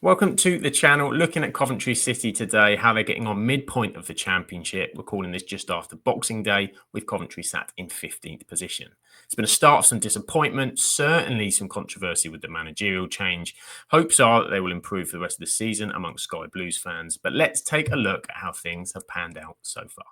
Welcome to the channel. Looking at Coventry City today, how they're getting on midpoint of the Championship. We're calling this just after Boxing Day, with Coventry sat in 15th position. It's been a start of some disappointment, certainly some controversy with the managerial change. Hopes are that they will improve for the rest of the season amongst Sky Blues fans. But let's take a look at how things have panned out so far.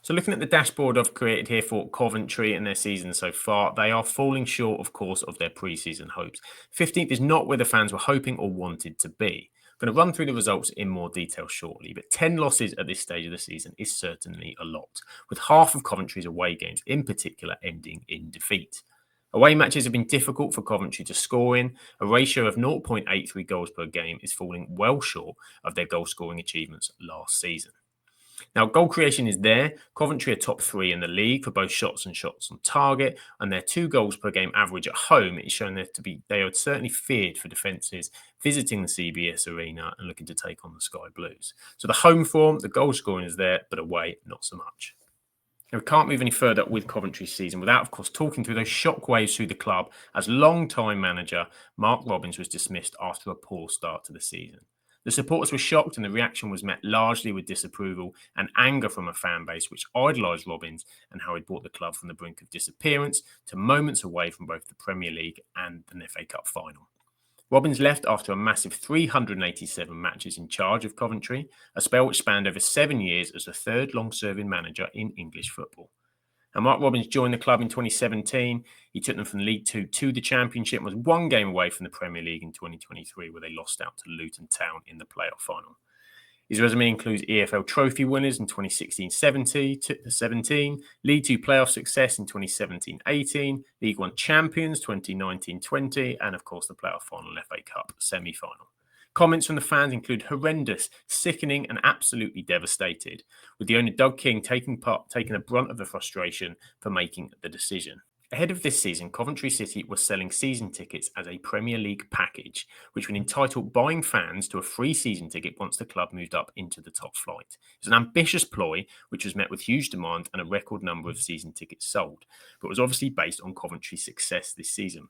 So looking at the dashboard I've created here for Coventry and their season so far, they are falling short, of course, of their pre-season hopes. 15th is not where the fans were hoping or wanted to be. I'm going to run through the results in more detail shortly, but 10 losses at this stage of the season is certainly a lot, with half of Coventry's away games in particular ending in defeat. Away matches have been difficult for Coventry to score in. A ratio of 0.83 goals per game is falling well short of their goal-scoring achievements last season. Now, goal creation is there. Coventry are top 3 in the league for both shots and shots on target, and their 2 goals per game average at home is shown there to be, they are certainly feared for defences visiting the CBS Arena and looking to take on the Sky Blues. So the home form, the goal scoring is there, but away, not so much. Now, we can't move any further with Coventry's season without, of course, talking through those shockwaves through the club as long-time manager Mark Robins was dismissed after a poor start to the season. The supporters were shocked, and the reaction was met largely with disapproval and anger from a fan base which idolised Robins and how he brought the club from the brink of disappearance to moments away from both the Premier League and an FA Cup final. Robins left after a massive 387 matches in charge of Coventry, a spell which spanned over 7 years as the third long-serving manager in English football. And Mark Robins joined the club in 2017. He took them from League Two to the Championship and was 1 game away from the Premier League in 2023, where they lost out to Luton Town in the playoff final. His resume includes EFL Trophy winners in 2016-17, League Two playoff success in 2017-18, League One champions 2019-20, and of course the playoff final and FA Cup semi-final. Comments from the fans include horrendous, sickening, and absolutely devastated, with the owner Doug King taking the brunt of the frustration for making the decision. Ahead of this season, Coventry City was selling season tickets as a Premier League package, which would entitle buying fans to a free season ticket once the club moved up into the top flight. It was an ambitious ploy, which was met with huge demand and a record number of season tickets sold, but was obviously based on Coventry's success this season.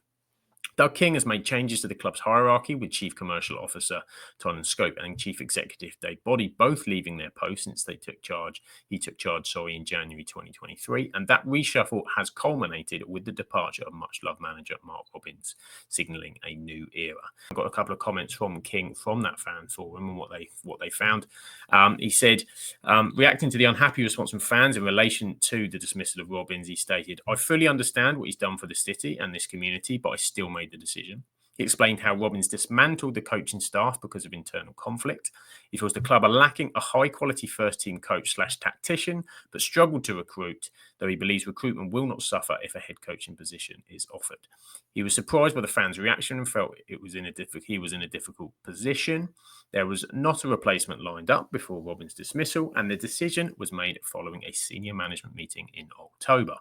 Doug King has made changes to the club's hierarchy, with Chief Commercial Officer Tolan Scope and Chief Executive Dave Boddy both leaving their posts since he took charge in January 2023, and that reshuffle has culminated with the departure of much-loved manager Mark Robins, signalling a new era. I've got a couple of comments from King from that fan forum and what they found. He said, reacting to the unhappy response from fans in relation to the dismissal of Robins, he stated, "I fully understand what he's done for the city and this community, but I still made the decision." He explained how Robins dismantled the coaching staff because of internal conflict. He feels the club are lacking a high-quality first-team coach/tactician, but struggled to recruit, though he believes recruitment will not suffer if a head coaching position is offered. He was surprised by the fans' reaction and felt he was in a difficult position. There was not a replacement lined up before Robins' dismissal, and the decision was made following a senior management meeting in October.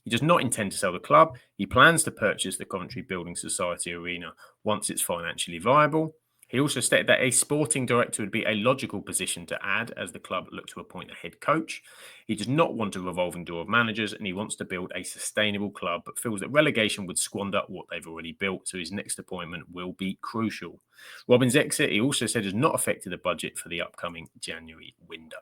He does not intend to sell the club. He plans to purchase the Coventry Building Society Arena once it's financially viable. He also stated that a sporting director would be a logical position to add as the club look to appoint a head coach. He does not want a revolving door of managers, and he wants to build a sustainable club, but feels that relegation would squander what they've already built, so his next appointment will be crucial. Robins' exit, he also said, has not affected the budget for the upcoming January window.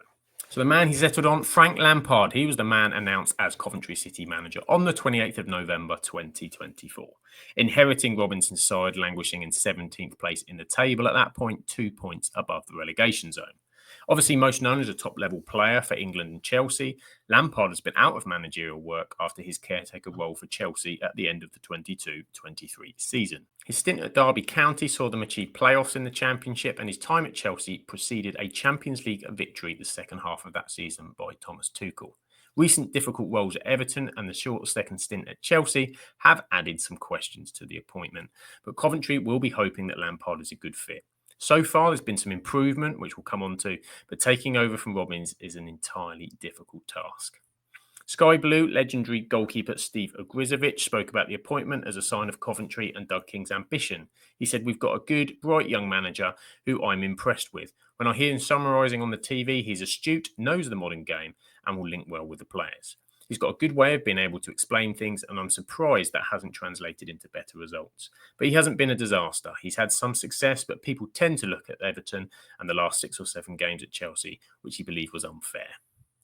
So the man he settled on, Frank Lampard, he was the man announced as Coventry City manager on the 28th of November 2024, inheriting Robinson's side languishing in 17th place in the table at that point, 2 points above the relegation zone. Obviously, most known as a top-level player for England and Chelsea, Lampard has been out of managerial work after his caretaker role for Chelsea at the end of the 22-23 season. His stint at Derby County saw them achieve playoffs in the Championship, and his time at Chelsea preceded a Champions League victory the second half of that season by Thomas Tuchel. Recent difficult roles at Everton and the short second stint at Chelsea have added some questions to the appointment, but Coventry will be hoping that Lampard is a good fit. So far, there's been some improvement, which we'll come on to, but taking over from Robins is an entirely difficult task. Sky Blue legendary goalkeeper Steve Ogrizovic spoke about the appointment as a sign of Coventry and Doug King's ambition. He said, "We've got a good, bright young manager who I'm impressed with. When I hear him summarising on the TV, he's astute, knows the modern game, and will link well with the players. He's got a good way of being able to explain things, and I'm surprised that hasn't translated into better results. But he hasn't been a disaster. He's had some success, but people tend to look at Everton and the last 6 or 7 games at Chelsea, which he believed was unfair.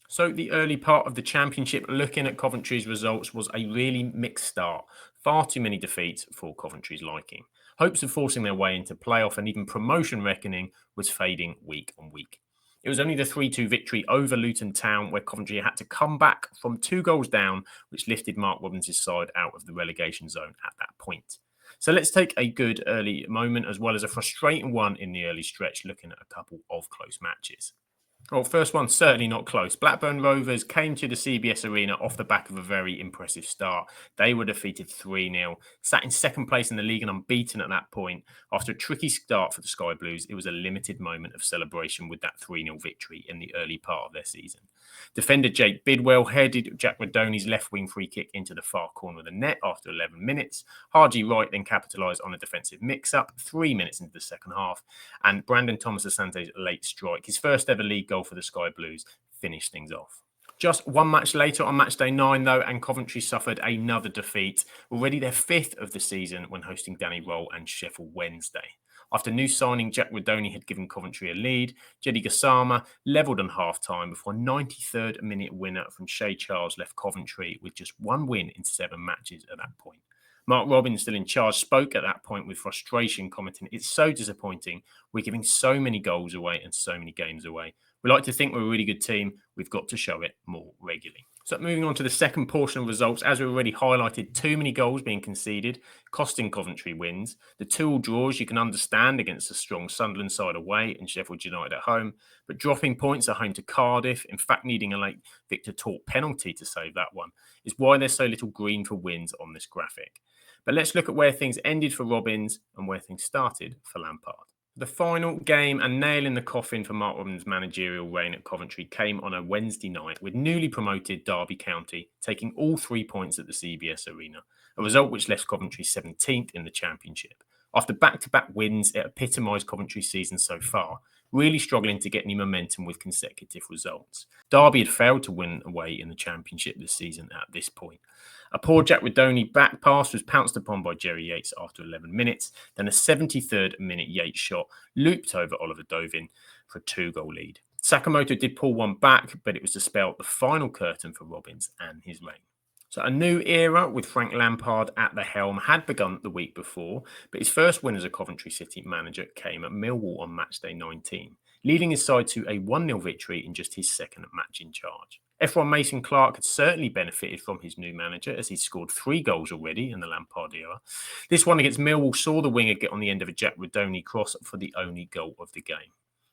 So the early part of the Championship, looking at Coventry's results, was a really mixed start. Far too many defeats for Coventry's liking. Hopes of forcing their way into playoff and even promotion reckoning was fading week on week. It was only the 3-2 victory over Luton Town where Coventry had to come back from 2 goals down, which lifted Mark Robbins' side out of the relegation zone at that point. So let's take a good early moment as well as a frustrating one in the early stretch, looking at a couple of close matches. Well, first one, certainly not close. Blackburn Rovers came to the CBS Arena off the back of a very impressive start. They were defeated 3-0, sat in second place in the league and unbeaten at that point. After a tricky start for the Sky Blues, it was a limited moment of celebration with that 3-0 victory in the early part of their season. Defender Jake Bidwell headed Jack Radoni's left-wing free kick into the far corner of the net after 11 minutes. Harji Wright then capitalised on a defensive mix-up 3 minutes into the second half. And Brandon Thomas-Asante's late strike, his first ever league goal for the Sky Blues, finished things off. Just one match later on match day 9, though, and Coventry suffered another defeat, already their 5th of the season when hosting Danny Roll and Sheffield Wednesday. After new signing Jack Radoni had given Coventry a lead, Jedi Gassama levelled on half-time before a 93rd minute winner from Shea Charles left Coventry with just 1 win in 7 matches at that point. Mark Robbins, still in charge, spoke at that point with frustration, commenting, "It's so disappointing. We're giving so many goals away and so many games away. We like to think we're a really good team. We've got to show it more regularly." So moving on to the second portion of results, as we already highlighted, too many goals being conceded, costing Coventry wins. The 2-2 draws you can understand against a strong Sunderland side away and Sheffield United at home, but dropping points at home to Cardiff, in fact needing a late Victor Torp penalty to save that one, is why there's so little green for wins on this graphic. But let's look at where things ended for Robbins and where things started for Lampard. The final game and nail in the coffin for Mark Robbins' managerial reign at Coventry came on a Wednesday night with newly promoted Derby County taking all 3 points at the CBS Arena, a result which left Coventry 17th in the Championship. After back-to-back wins, it epitomised Coventry's season so far, really struggling to get any momentum with consecutive results. Derby had failed to win away in the Championship this season at this point. A poor Jack Radoni back pass was pounced upon by Jerry Yates after 11 minutes. Then a 73rd minute Yates shot looped over Oliver Dovin for a 2-goal lead. Sakamoto did pull one back, but it was to spell the final curtain for Robbins and his reign. So a new era with Frank Lampard at the helm had begun the week before, but his first win as a Coventry City manager came at Millwall on matchday 19, leading his side to a 1-0 victory in just his second match in charge. F1 Mason Clark had certainly benefited from his new manager as he'd scored 3 goals already in the Lampard era. This one against Millwall saw the winger get on the end of a Jack Radoni cross for the only goal of the game.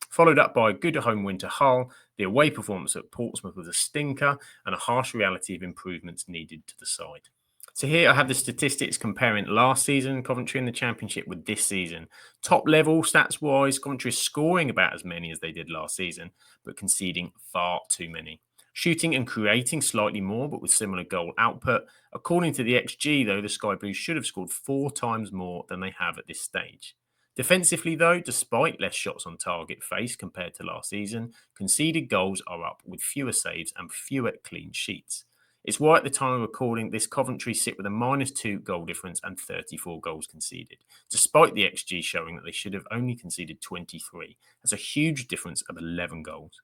Followed up by a good home win to Hull, the away performance at Portsmouth was a stinker and a harsh reality of improvements needed to the side. So here I have the statistics comparing last season Coventry in the Championship with this season. Top level stats-wise, Coventry is scoring about as many as they did last season, but conceding far too many. Shooting and creating slightly more, but with similar goal output. According to the XG, though, the Sky Blues should have scored 4 times more than they have at this stage. Defensively, though, despite less shots on target faced compared to last season, conceded goals are up with fewer saves and fewer clean sheets. It's why at the time of recording, this Coventry sit with a -2 goal difference and 34 goals conceded, despite the XG showing that they should have only conceded 23. That's a huge difference of 11 goals.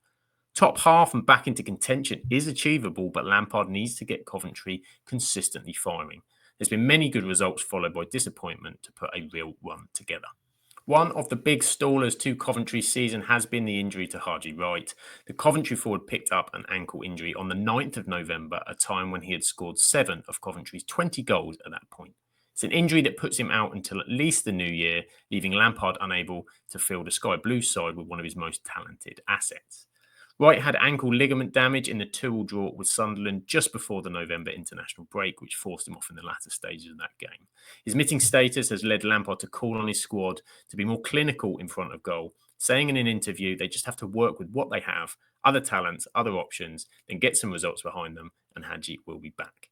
Top half and back into contention is achievable, but Lampard needs to get Coventry consistently firing. There's been many good results followed by disappointment to put a real run together. One of the big stallers to Coventry's season has been the injury to Harji Wright. The Coventry forward picked up an ankle injury on the 9th of November, a time when he had scored 7 of Coventry's 20 goals at that point. It's an injury that puts him out until at least the new year, leaving Lampard unable to fill the Sky Blues side with one of his most talented assets. Wright had ankle ligament damage in the 2-2 draw with Sunderland just before the November international break, which forced him off in the latter stages of that game. His missing status has led Lampard to call on his squad to be more clinical in front of goal, saying in an interview they just have to work with what they have, other talents, other options, then get some results behind them, and Hadji will be back.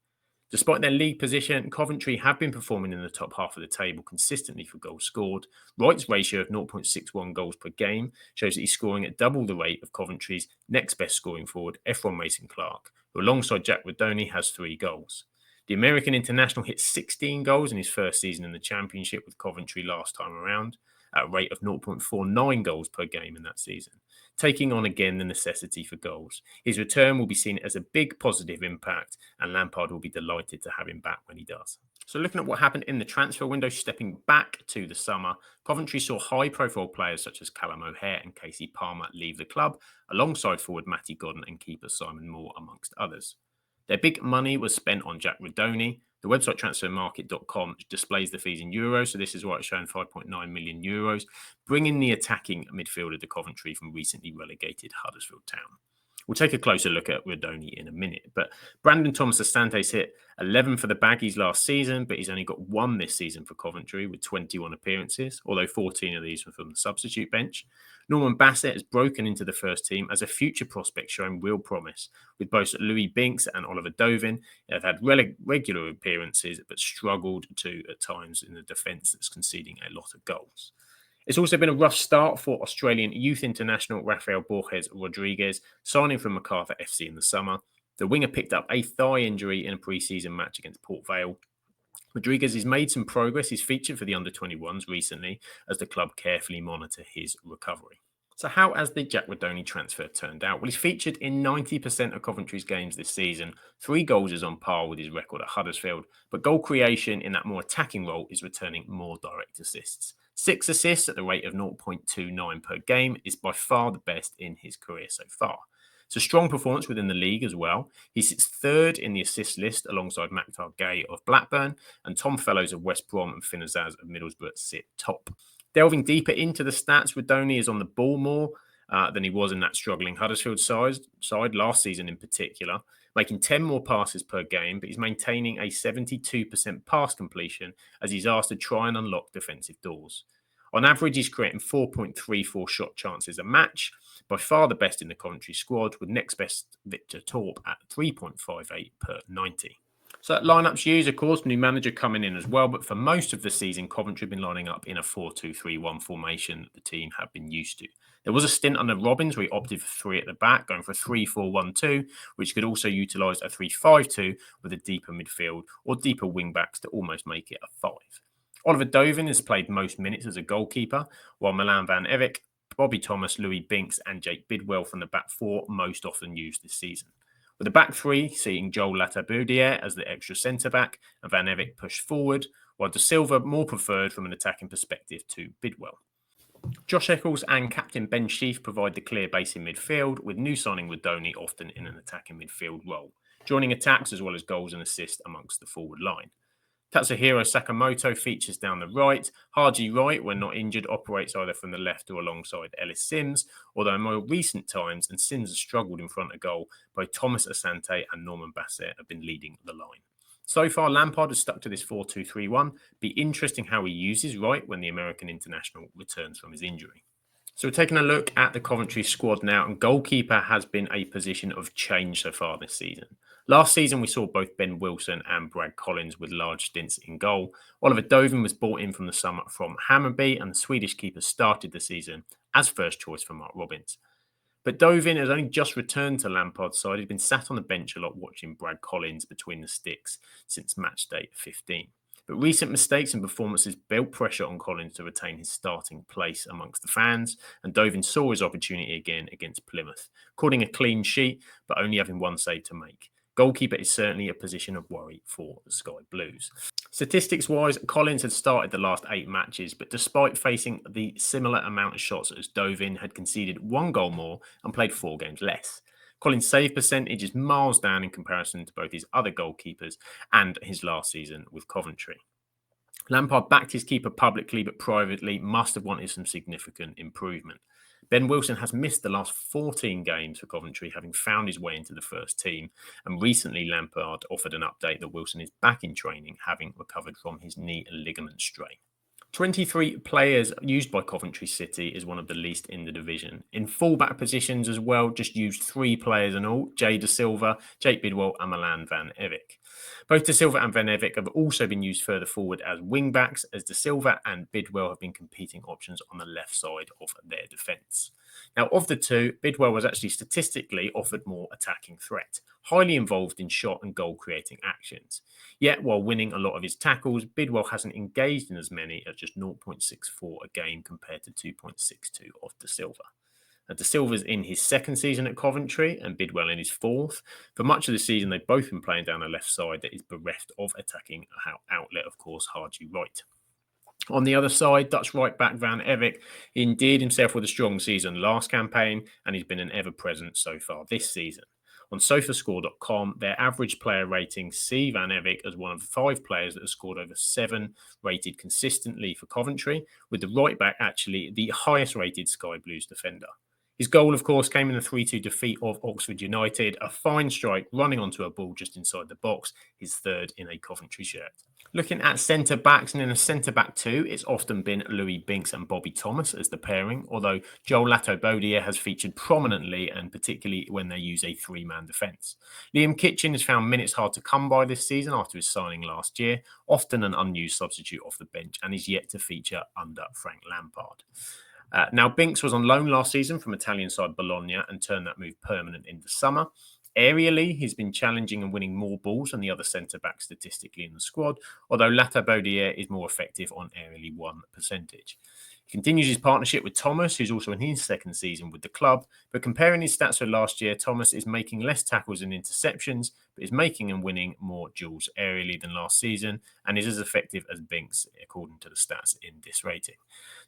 Despite their league position, Coventry have been performing in the top half of the table consistently for goals scored. Wright's ratio of 0.61 goals per game shows that he's scoring at double the rate of Coventry's next best scoring forward, F1 Mason Clark, who alongside Jack Rodoni has 3 goals. The American international hit 16 goals in his first season in the Championship with Coventry last time around, at a rate of 0.49 goals per game in that season, taking on again the necessity for goals. His return will be seen as a big positive impact, and Lampard will be delighted to have him back when he does. So looking at what happened in the transfer window, stepping back to the summer, Coventry saw high-profile players such as Callum O'Hare and Casey Palmer leave the club, alongside forward Matty Godden and keeper Simon Moore, amongst others. Their big money was spent on Jack Rodoni. The website transfermarket.com displays the fees in euros, so this is why it's showing 5.9 million euros, bringing the attacking midfielder to Coventry from recently relegated Huddersfield Town. We'll take a closer look at Rodoni in a minute, but Brandon Thomas Asante's hit 11 for the Baggies last season, but he's only got 1 this season for Coventry with 21 appearances, although 14 of these were from the substitute bench. Norman Bassett has broken into the first team as a future prospect showing real promise, with both Louis Binks and Oliver Dovin have had regular appearances but struggled to at times in the defence that's conceding a lot of goals. It's also been a rough start for Australian youth international Rafael Borges Rodriguez, signing from Macarthur FC in the summer. The winger picked up a thigh injury in a pre-season match against Port Vale. Rodriguez has made some progress. He's featured for the under-21s recently as the club carefully monitor his recovery. So how has the Jack Rodoni transfer turned out? Well, he's featured in 90% of Coventry's games this season. 3 goals is on par with his record at Huddersfield, but goal creation in that more attacking role is returning more direct assists. 6 assists at the rate of 0.29 per game is by far the best in his career so far. It's a strong performance within the league as well. He sits 3rd in the assist list alongside Maktar Gay of Blackburn, and Tom Fellows of West Brom and Finn Azaz of Middlesbrough sit top. Delving deeper into the stats, Rodoni is on the ball more than he was in that struggling Huddersfield side last season in particular, making 10 more passes per game, but he's maintaining a 72% pass completion as he's asked to try and unlock defensive doors. On average, he's creating 4.34 shot chances a match, by far the best in the Coventry squad, with next best Victor Torp at 3.58 per 90. So lineups used, of course, new manager coming in as well, but for most of the season, Coventry have been lining up in a 4-2-3-1 formation that the team have been used to. There was a stint under Robbins where he opted for 3 at the back, going for a 3-4-1-2, which could also utilise a 3-5-2 with a deeper midfield or deeper wing-backs to almost make it a 5. Oliver Dovin has played most minutes as a goalkeeper, while Milan Van Evek, Bobby Thomas, Louis Binks and Jake Bidwell from the back 4 most often used this season. With the back 3 seeing Joel Lataboudiere as the extra centre-back and Van Evek pushed forward, while De Silva more preferred from an attacking perspective to Bidwell. Josh Eccles and captain Ben Sheaf provide the clear base in midfield, with new signing Rodoni often in an attacking midfield role, joining attacks as well as goals and assists amongst the forward line. Tatsuhiro Sakamoto features down the right. Haji Wright, when not injured, operates either from the left or alongside Ellis Sims, although in more recent times, and Sims has struggled in front of goal, both Thomas Asante and Norman Bassett have been leading the line. So far, Lampard has stuck to this 4-2-3-1. Be interesting how he uses Wright when the American international returns from his injury. So we're taking a look at the Coventry squad now, and goalkeeper has been a position of change so far this season. Last season, we saw both Ben Wilson and Brad Collins with large stints in goal. Oliver Dovin was brought in from the summer from Hammarby, and the Swedish keeper started the season as first choice for Mark Robbins. But Dovin has only just returned to Lampard's side. He's been sat on the bench a lot watching Brad Collins between the sticks since match day 15. But recent mistakes and performances built pressure on Collins to retain his starting place amongst the fans, and Dovin saw his opportunity again against Plymouth, recording a clean sheet but only having 1 save to make. Goalkeeper is certainly a position of worry for the Sky Blues. Statistics-wise, Collins had started the last 8 matches, but despite facing the similar amount of shots as Dovin, had conceded 1 goal more and played 4 games less. Collins' save percentage is miles down in comparison to both his other goalkeepers and his last season with Coventry. Lampard backed his keeper publicly, but privately must have wanted some significant improvement. Ben Wilson has missed the last 14 games for Coventry, having found his way into the first team. And recently, Lampard offered an update that Wilson is back in training, having recovered from his knee ligament strain. 23 players used by Coventry City is one of the least in the division. In fullback positions as well, just used 3 players in all: Jay De Silva, Jake Bidwell and Milan Van Evek. Both De Silva and Van Evik have also been used further forward as wing-backs, as De Silva and Bidwell have been competing options on the left side of their defence. Now, of the two, Bidwell was actually statistically offered more attacking threat, highly involved in shot and goal-creating actions. Yet, while winning a lot of his tackles, Bidwell hasn't engaged in as many at just 0.64 a game compared to 2.62 of De Silva. De Silva's in his second season at Coventry and Bidwell in his fourth. For much of the season, they've both been playing down a left side that is bereft of attacking outlet, of course, Harji right. On the other side, Dutch right-back Van Evik endeared himself with a strong season last campaign, and he's been an ever-present so far this season. On SofaScore.com, their average player ratings see Van Evik as one of 5 players that have scored over 7 rated consistently for Coventry, with the right-back actually the highest-rated Sky Blues defender. His goal, of course, came in the 3-2 defeat of Oxford United, a fine strike running onto a ball just inside the box, his third in a Coventry shirt. Looking at centre-backs, and in a centre-back too, it's often been Louis Binks and Bobby Thomas as the pairing, although Joel Lato-Bodier has featured prominently, and particularly when they use a 3-man defence. Liam Kitchen has found minutes hard to come by this season after his signing last year, often an unused substitute off the bench, and is yet to feature under Frank Lampard. Now, Binks was on loan last season from Italian side Bologna and turned that move permanent in the summer. Aerially, he's been challenging and winning more balls than the other centre-backs statistically in the squad, although Lato-Bodier is more effective on aerially won percentage. He continues his partnership with Thomas, who's also in his second season with the club, but comparing his stats with last year, Thomas is making less tackles and interceptions, but is making and winning more duels aerially than last season, and is as effective as Binks, according to the stats in this rating.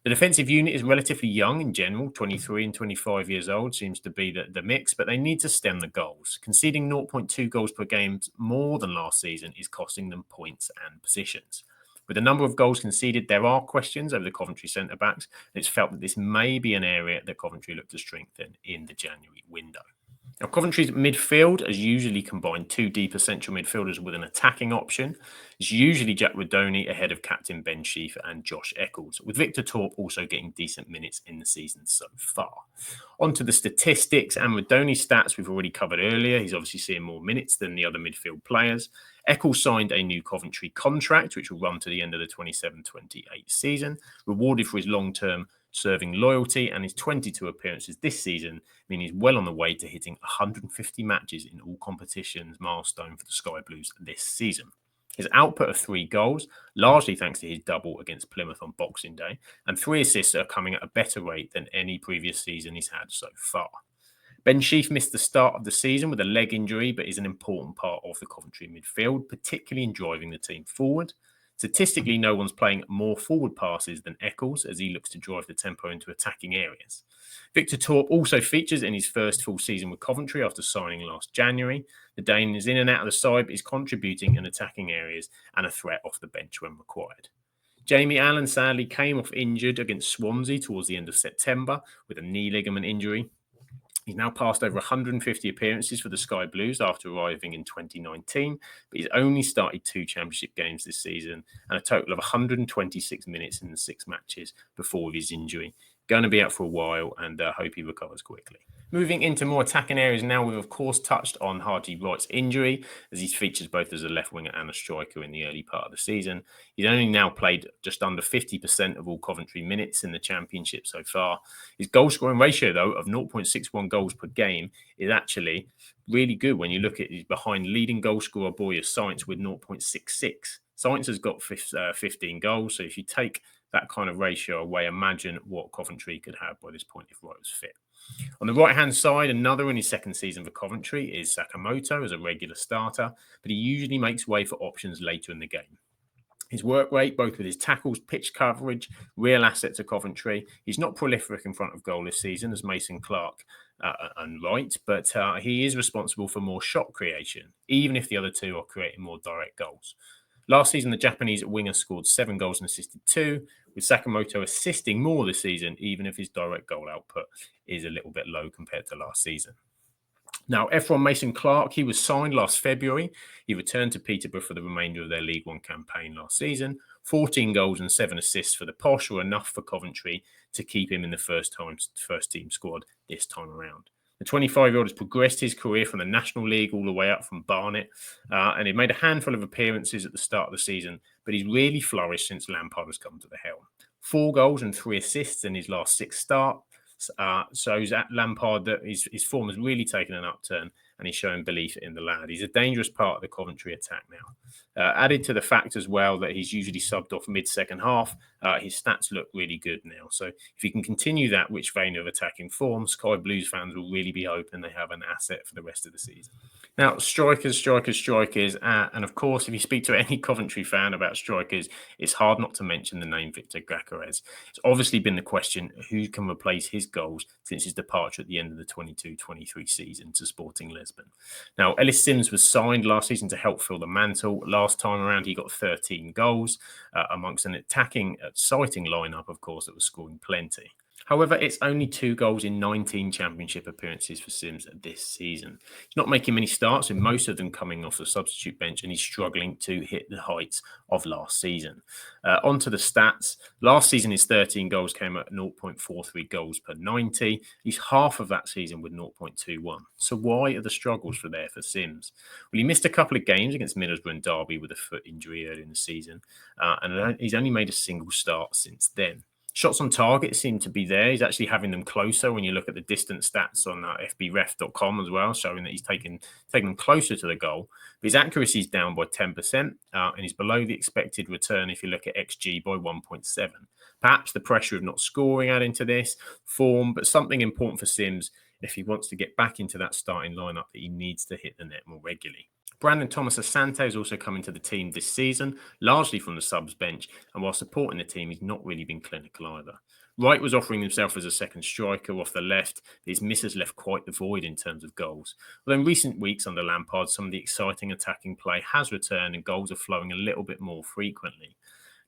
The defensive unit is relatively young in general, 23 and 25 years old seems to be the mix, but they need to stem the goals. Conceding 0.2 goals per game more than last season is costing them points and positions. With the number of goals conceded, there are questions over the Coventry centre-backs, and it's felt that this may be an area that Coventry look to strengthen in the January window. Now, Coventry's midfield has usually combined 2 deeper central midfielders with an attacking option. It's usually Jack Rodoni ahead of captain Ben Sheaf and Josh Eccles, with Victor Torp also getting decent minutes in the season so far. On to the statistics, and Rodoni's stats we've already covered earlier. He's obviously seeing more minutes than the other midfield players. Eccles signed a new Coventry contract, which will run to the end of the 27-28 season, rewarded for his long-term serving loyalty, and his 22 appearances this season mean he's well on the way to hitting 150 matches in all competitions milestone for the Sky Blues this season. His output of 3 goals, largely thanks to his double against Plymouth on Boxing Day, and 3 assists are coming at a better rate than any previous season he's had so far. Ben Sheaf missed the start of the season with a leg injury, but is an important part of the Coventry midfield, particularly in driving the team forward. Statistically, no one's playing more forward passes than Eccles as he looks to drive the tempo into attacking areas. Victor Torp also features in his first full season with Coventry after signing last January. The Dane is in and out of the side, but is contributing in attacking areas and a threat off the bench when required. Jamie Allen sadly came off injured against Swansea towards the end of September with a knee ligament injury. He's now passed over 150 appearances for the Sky Blues after arriving in 2019, but he's only started 2 championship games this season and a total of 126 minutes in the 6 matches before his injury. Going to be out for a while, and hope he recovers quickly. Moving into more attacking areas now, we've of course touched on Harji Wright's injury, as he's featured both as a left winger and a striker in the early part of the season. He's only now played just under 50% of all Coventry minutes in the Championship so far. His goal scoring ratio, though, of 0.61 goals per game is actually really good when you look at he's behind leading goal scorer Boyer Sainz with 0.66. Sainz has got 15 goals, so if you take that kind of ratio away, imagine what Coventry could have by this point if Wright was fit. On the right-hand side, another in his second season for Coventry is Sakamoto as a regular starter, but he usually makes way for options later in the game. His work rate, both with his tackles, pitch coverage, real asset to Coventry. He's not prolific in front of goal this season as Mason Clark and Wright, but he is responsible for more shot creation, even if the other two are creating more direct goals. Last season, the Japanese winger scored 7 goals and assisted 2, with Sakamoto assisting more this season, even if his direct goal output is a little bit low compared to last season. Now, Ephron Mason Clark, he was signed last February. He returned to Peterborough for the remainder of their League One campaign last season. 14 goals and 7 assists for the Posh were enough for Coventry to keep him in the first team squad this time around. The 25-year-old has progressed his career from the National League all the way up from Barnet, and he made a handful of appearances at the start of the season, but he's really flourished since Lampard has come to the helm. 4 goals and 3 assists in his last 6 starts shows at Lampard that his form has really taken an upturn, and he's showing belief in the lad. He's a dangerous part of the Coventry attack now. Added to the fact as well that he's usually subbed off mid-second half, his stats look really good now. So if he can continue that rich vein of attacking form, Sky Blues fans will really be hoping they have an asset for the rest of the season. Now, strikers. And of course, if you speak to any Coventry fan about strikers, it's hard not to mention the name Victor Gyökeres. It's obviously been the question who can replace his goals since his departure at the end of the 22-23 season to Sporting Lisbon. Now, Ellis Sims was signed last season to help fill the mantle. Last time around, he got 13 goals amongst an attacking, exciting lineup, of course, that was scoring plenty. However, it's only 2 goals in 19 Championship appearances for Sims this season. He's not making many starts, with most of them coming off the substitute bench, and he's struggling to hit the heights of last season. Onto the stats. Last season, his 13 goals came at 0.43 goals per 90. He's half of that season with 0.21. So why are the struggles for Sims? Well, he missed a couple of games against Middlesbrough and Derby with a foot injury early in the season, and he's only made a single start since then. Shots on target seem to be there. He's actually having them closer when you look at the distance stats on fbref.com as well, showing that he's taken them closer to the goal. But his accuracy is down by 10%, and he's below the expected return if you look at XG by 1.7. Perhaps the pressure of not scoring adding to this form, but something important for Sims if he wants to get back into that starting lineup that he needs to hit the net more regularly. Brandon Thomas Asante has also come into the team this season, largely from the subs bench, and while supporting the team, he's not really been clinical either. Wright was offering himself as a second striker off the left, but his misses left quite the void in terms of goals. Although in recent weeks under Lampard, some of the exciting attacking play has returned and goals are flowing a little bit more frequently.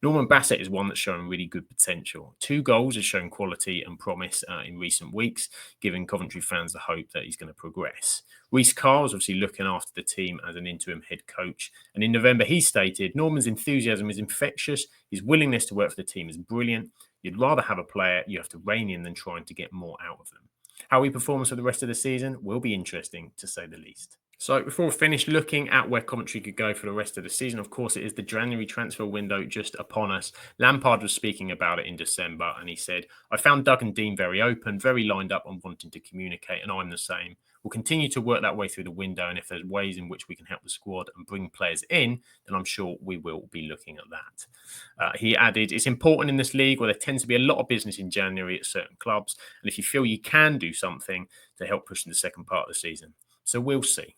Norman Bassett is one that's showing really good potential. 2 goals has shown quality and promise in recent weeks, giving Coventry fans the hope that he's going to progress. Rhys Carr is obviously looking after the team as an interim head coach. And in November, he stated, Norman's enthusiasm is infectious. His willingness to work for the team is brilliant. You'd rather have a player you have to rein in than trying to get more out of them. How he performs for the rest of the season will be interesting, to say the least. So before we finish looking at where Coventry could go for the rest of the season, of course, it is the January transfer window just upon us. Lampard was speaking about it in December, and he said, I found Doug and Dean very open, very lined up on wanting to communicate, and I'm the same. We'll continue to work that way through the window, and if there's ways in which we can help the squad and bring players in, then I'm sure we will be looking at that. He added, it's important in this league where there tends to be a lot of business in January at certain clubs, and if you feel you can do something to help push in the second part of the season. So we'll see.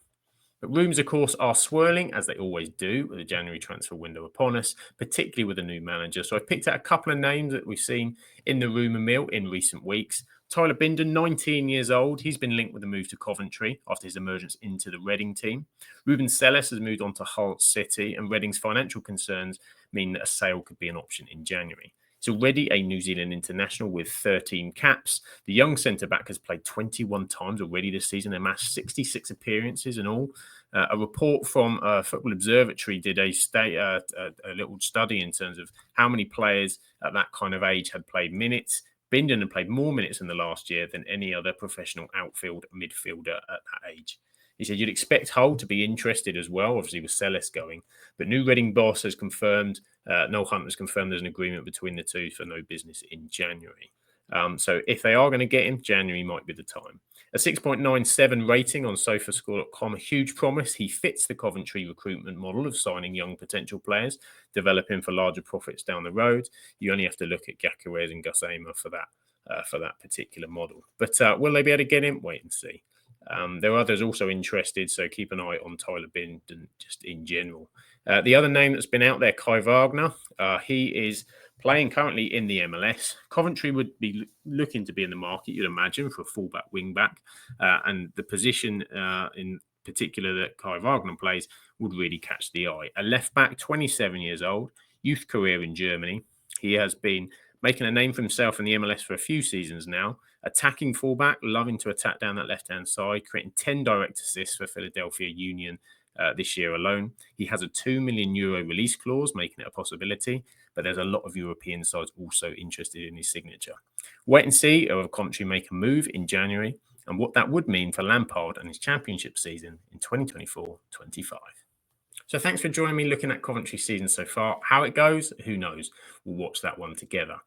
But rumours, of course, are swirling, as they always do, with the January transfer window upon us, particularly with a new manager. So I've picked out a couple of names that we've seen in the rumour mill in recent weeks. Tyler Bindon, 19 years old. He's been linked with a move to Coventry after his emergence into the Reading team. Ruben Selles has moved on to Hull City, and Reading's financial concerns mean that a sale could be an option in January. He's already a New Zealand international with 13 caps. The young centre-back has played 21 times already this season, amassed 66 appearances in all. A report from Football Observatory did a little study in terms of how many players at that kind of age had played minutes. Bindon had played more minutes in the last year than any other professional outfield midfielder at that age. He said you'd expect Hull to be interested as well, obviously with Selles going. But new Reading boss has confirmed, Noel Hunt has confirmed there's an agreement between the two for no business in January. So if they are going to get him, January might be the time. A 6.97 rating on SofaScore.com, a huge promise. He fits the Coventry recruitment model of signing young potential players, developing for larger profits down the road. You only have to look at Gyökeres and Gus Amer for that particular model. But will they be able to get him? Wait and see. There are others also interested, so keep an eye on Tyler Bindon just in general. The other name that's been out there, Kai Wagner, he is playing currently in the MLS. Coventry would be looking to be in the market, you'd imagine, for a fullback, wingback, and the position in particular that Kai Wagner plays would really catch the eye. A left back, 27 years old, youth career in Germany. He has been making a name for himself in the MLS for a few seasons now. Attacking fullback, loving to attack down that left-hand side, creating 10 direct assists for Philadelphia Union this year alone. He has a €2 million release clause, making it a possibility, but there's a lot of European sides also interested in his signature. Wait and see if Coventry make a move in January. and what that would mean for Lampard and his Championship season in 2024-25. So thanks for joining me looking at Coventry season so far. How it goes, who knows? We'll watch that one together.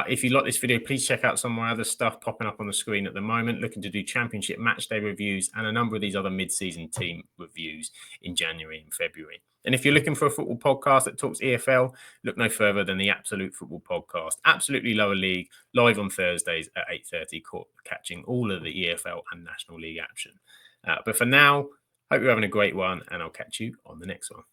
If you like this video, please check out some of my other stuff popping up on the screen at the moment, looking to do Championship matchday reviews and a number of these other mid-season team reviews in January and February. And if you're looking for a football podcast that talks EFL, look no further than the Absolute Football Podcast, Absolutely Lower League, live on Thursdays at 8:30, catching all of the EFL and National League action. But for now, hope you're having a great one, and I'll catch you on the next one.